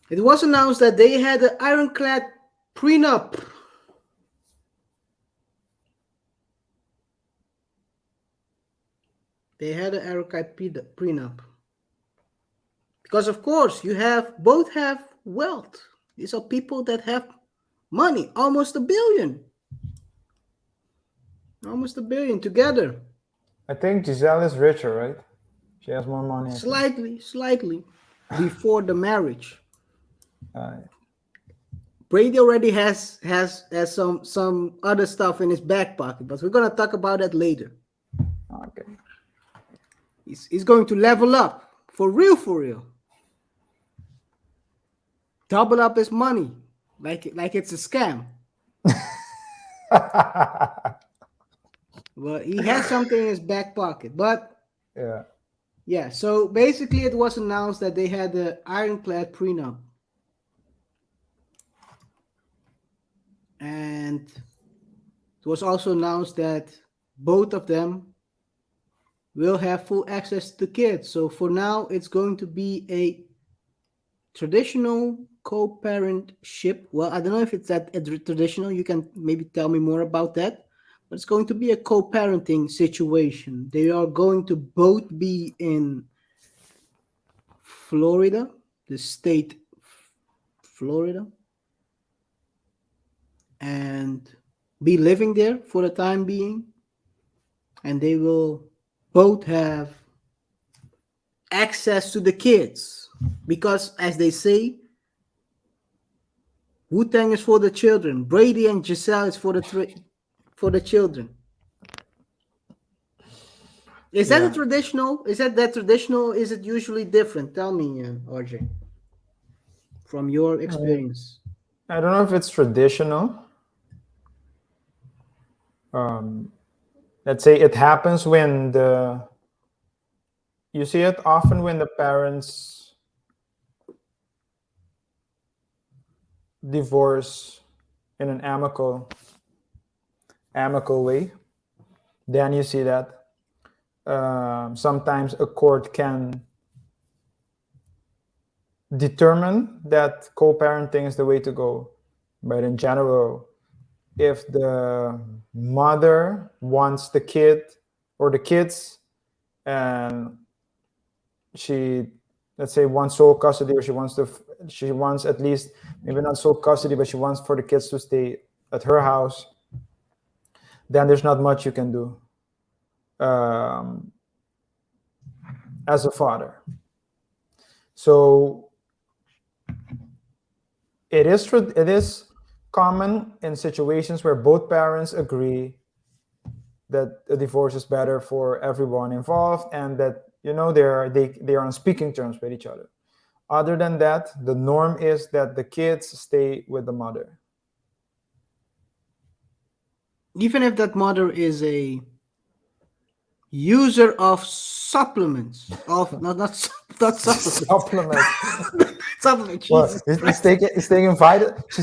It was announced that they had an ironclad prenup. They had an ironclad prenup. Because of course you have both have wealth. These are people that have money, almost a billion. Almost a billion together. I think Giselle is richer, right? She has more money, I think. Slightly before the marriage. Uh, Brady already has some other stuff in his back pocket, but we're gonna talk about that later. okay. He's going to level up for real, for real. Double up his money, like it's a scam. Well, he has something in his back pocket, but Yeah. yeah. So basically, it was announced that they had the ironclad prenup, and it was also announced that both of them will have full access to kids. So for now, it's going to be a traditional co-parentship. Well, I don't know if it's that traditional. You can maybe tell me more about that. But it's going to be a co-parenting situation. They are going to both be in Florida, the state Florida, and be living there for the time being. And they will both have access to the kids because, as they say, Wu-Tang is for the children. Brady and Giselle is for the children. Is that a Yeah. traditional? Is that traditional? Is it usually different? Tell me, RJ, from your I experience. I don't know if it's traditional. Um, let's say it happens when you see it often when the parents divorce in an amicable way. Then you see that sometimes a court can determine that co-parenting is the way to go. But in general, if the mother wants the kid or the kids and she, let's say, wants sole custody, or she wants at least, maybe not sole custody, but she wants for the kids to stay at her house, then there's not much you can do um, as a father. So it is common in situations where both parents agree that a divorce is better for everyone involved, and that they are on speaking terms with each other. Other than that, the norm is that the kids stay with the mother. Even if that mother is a user of supplements, of not supplements, Supplements. supplement. Well, Jesus he's Christ. taking she's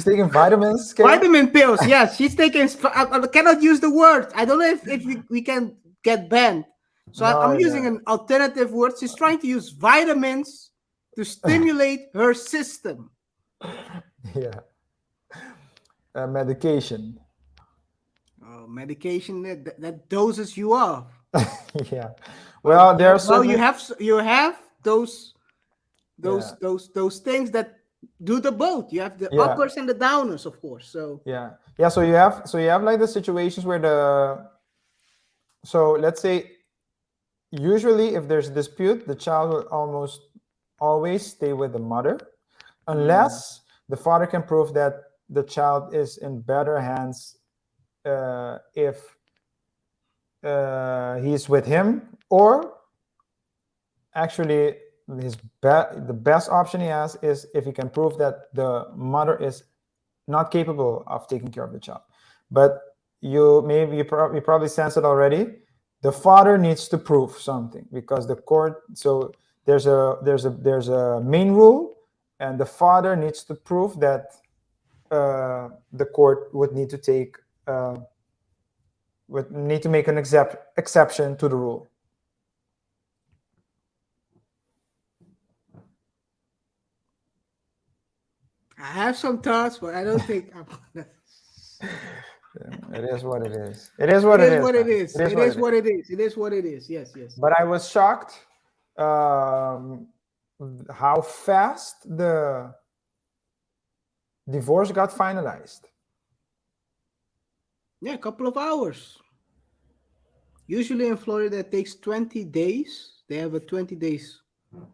taking vitamins, Kay? Vitamin pills. Yes, she's taking. I cannot use the word. I don't know if we can get banned. So I'm No, using an alternative word. She's trying to use vitamins to stimulate her system. yeah, medication. Medication that doses you off. Yeah. Well, there are Well, certain. you have Yeah, those things that do the both. You have the yeah, uppers and the downers, of course. So yeah, yeah. So you have like the situations where so let's say, usually if there's a dispute, the child will almost always stay with the mother, unless the father can prove that the child is in better hands if he's with him, or actually the best option he has is if he can prove that the mother is not capable of taking care of the child. But you probably sense it already. The father needs to prove something, because the court. So there's a main rule, and the father needs to prove that the court uh, would need to make an exception to the rule. I have some thoughts, but I don't think I'm gonna. It is what it is. It is It what it is is, what it man. is. It is It what is it is. what it is. It is what it is. Yes, yes. But I was shocked um, how fast the divorce got finalized. Yeah, a couple of hours. Usually in Florida, it takes 20 days. They have a 20 days,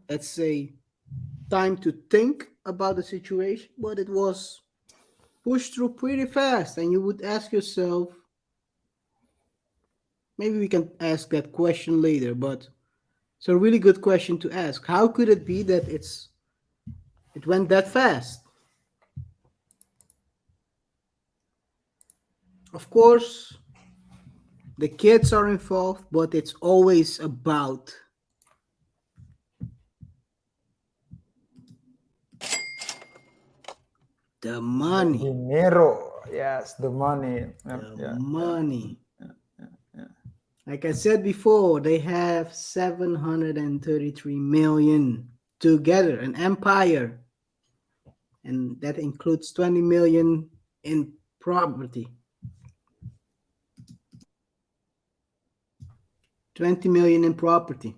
let's say, time to think about the situation, but it was pushed through pretty fast. And you would ask yourself, maybe we can ask that question later, but it's a really good question to ask. How could it be that it went that fast? Of course, the kids are involved, but it's always about the The money. dinero. Yes, the money. Yeah, The yeah, yeah, money. yeah, yeah. Like I said before, they have 733 million together, an empire, and that includes 20 million in property. 20 million in property.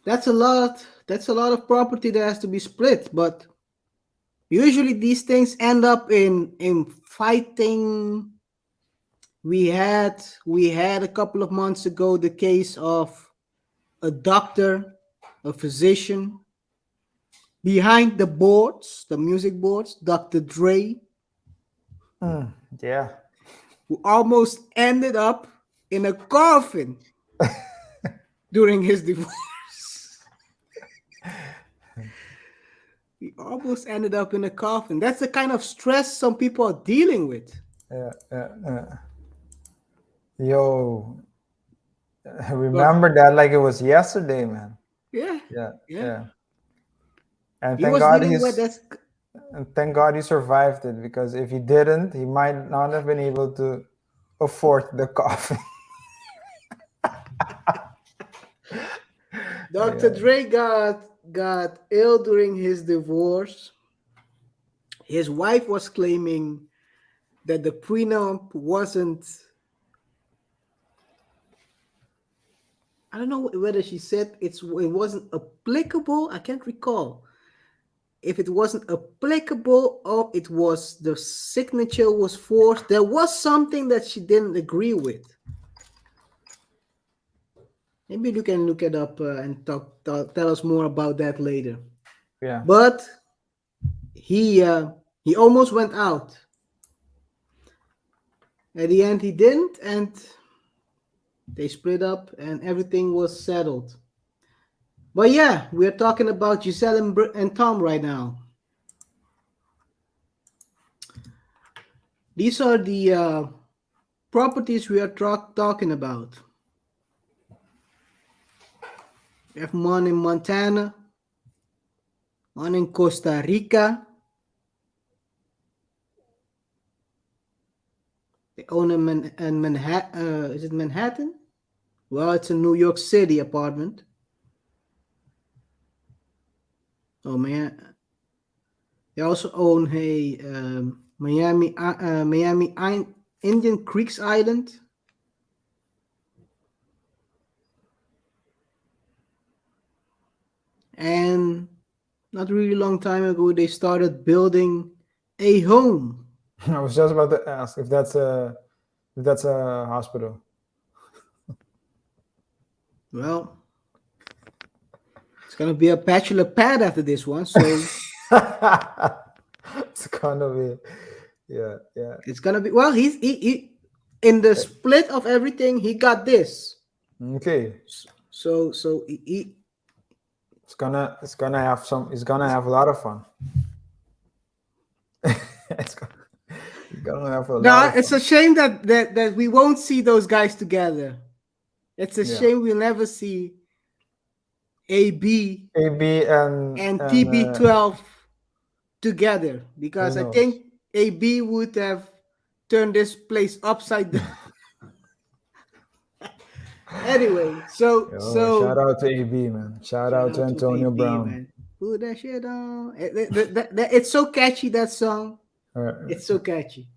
That's a lot. That's a lot of property that has to be split, but usually these things end up in fighting. We had a couple of months ago the case of a doctor, a physician behind the boards, the music boards, Dr. Dre, Yeah. who almost ended up in a coffin during his divorce. He almost ended up in a coffin. That's the kind of stress some people are dealing with. Yeah, yeah, yeah. Yo, I But remember that like it was yesterday, man. yeah, Yeah, yeah. yeah. And He was dealing with that. thank God he survived it, because if he didn't, he might not have been able to afford the coffin. Dr. Yeah. Dre got ill during his divorce. His wife was claiming that the prenup wasn't. I don't know whether she said it wasn't applicable. I can't recall if it wasn't applicable or it was the signature was forced. There was something that she didn't agree with. Maybe you can look it up and tell us more about that later. Yeah. But he almost went out. At the end, he didn't, and they split up, and everything was settled. But yeah, we're talking about Giselle and Tom right now. These are the properties we are talking about. We have one in Montana, one in Costa Rica. They own in Manhattan. Is it Manhattan? Well, it's a New York City apartment. Oh man, they also own a Miami Indian Creeks Island. And not really long time ago, they started building a home. I was just about to ask if that's a hospital. Well, it's gonna be a bachelor pad after this one, so It's gonna be, yeah, yeah. it's gonna be. Well, he in the split of everything, he got this. Okay. So he It's gonna have a lot of fun. it's, gonna, it's gonna have a lot now of it's fun. a shame that we won't see those guys together. It's a Yeah. shame we'll never see AB AB and and TB12 together who because I knows? think AB would have turned this place upside down. Anyway, so Yo, shout so out to AB, man. Shout shout out to out to Antonio AB, Brown. man. Put that shit on. It's so catchy, that song. Uh, It's so catchy.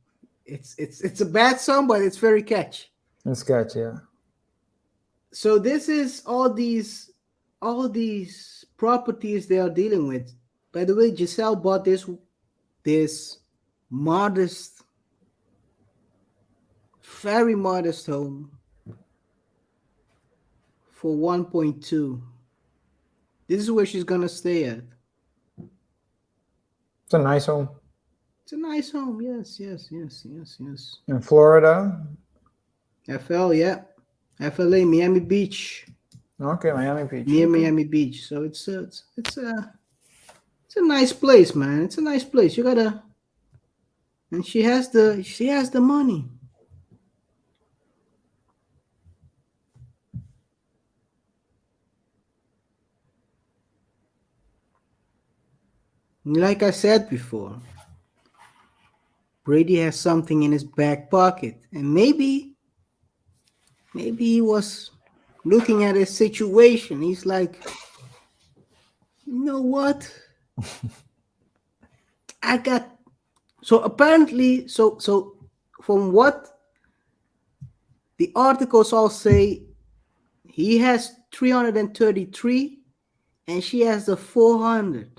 It's a bad song, but it's very catchy. it's sketch, yeah. So this is all these properties they are dealing with. By the way, Giselle bought this modest, very modest home for 1.2. This is where she's gonna stay at. It's a nice home It's a nice home. Yes, yes, yes, yes, yes. in Florida. FL, yeah. FLA, Miami Beach, Okay, Miami Beach. near Okay. Miami Beach. So it's a nice place, man. It's a nice place. You gotta, and she has the money. Like I said before, Brady has something in his back pocket, and maybe he was looking at his situation. He's like, you know what? I got so apparently from what the articles all say, he has 333 and she has the 400.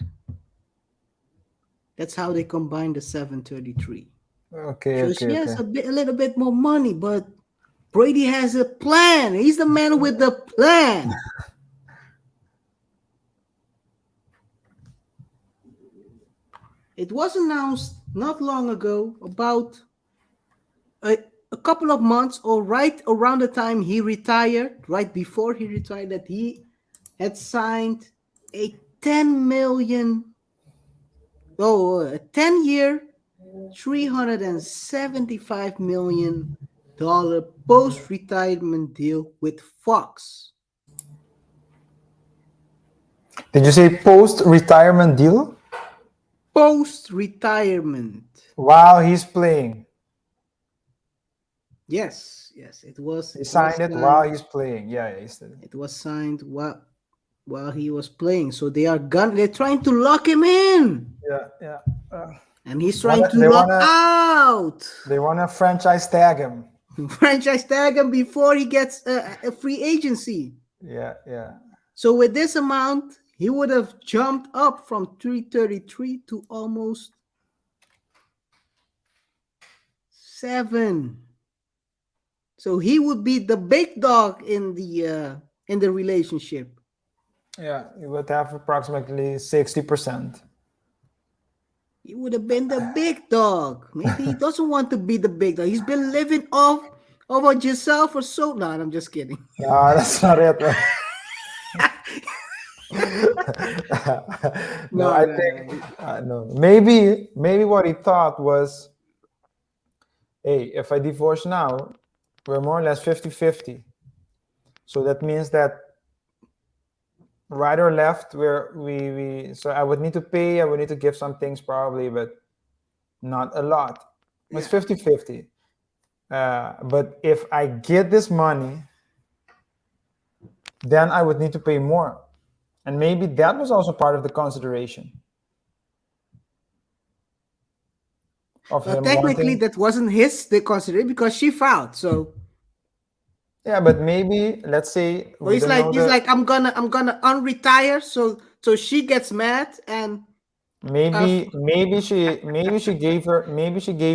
That's how they combine the 733. Okay, So okay, she okay. has a little bit more money, but Brady has a plan. He's the man with the plan. It was announced not long ago, about a, a couple of months or right around the time he retired, right before he retired, that he had signed a 10 million, a 10-year, $375 million post-retirement deal with Fox. Did you say post-retirement deal? Post-retirement. While he's playing. Yes, yes, it was He it was signed it while signed. he's playing. Yeah, yeah, he said. It was signed while he was playing. So they're trying to lock him in. Yeah, yeah. And he's Wanna, trying to they lock wanna out. they wanna franchise tag him. Franchise tag him before he gets a free agency. Yeah, yeah. So with this amount, he would have jumped up from 333 to almost 7. So he would be the big dog in the relationship. Yeah, you would have approximately 60%. He would have been the big dog. Maybe he doesn't want to be the big dog. He's been living off of Giselle for so long. I'm just kidding. No, that's not it. Man. No, No, I no, think no. no. Maybe what he thought was, hey, if I divorce now, we're more or less 50-50. So that means that right or left, we so I would need to pay, I would need to give some things probably, but not a lot. It's Yeah. 50-50. But if I get this money, then I would need to pay more. And maybe that was also part of the consideration of Well, him technically, wanting. that wasn't the consideration because she filed. So Yeah, but maybe let's say we don't know he's the. like, I'm gonna unretire. So she gets mad and uh, Maybe she gave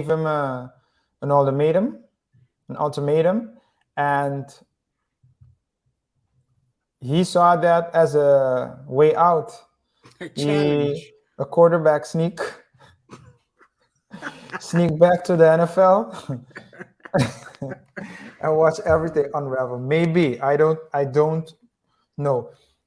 him an ultimatum, and he saw that as a way out. a He challenge. a quarterback sneak back to the NFL and watch everything unravel. Maybe I don't know.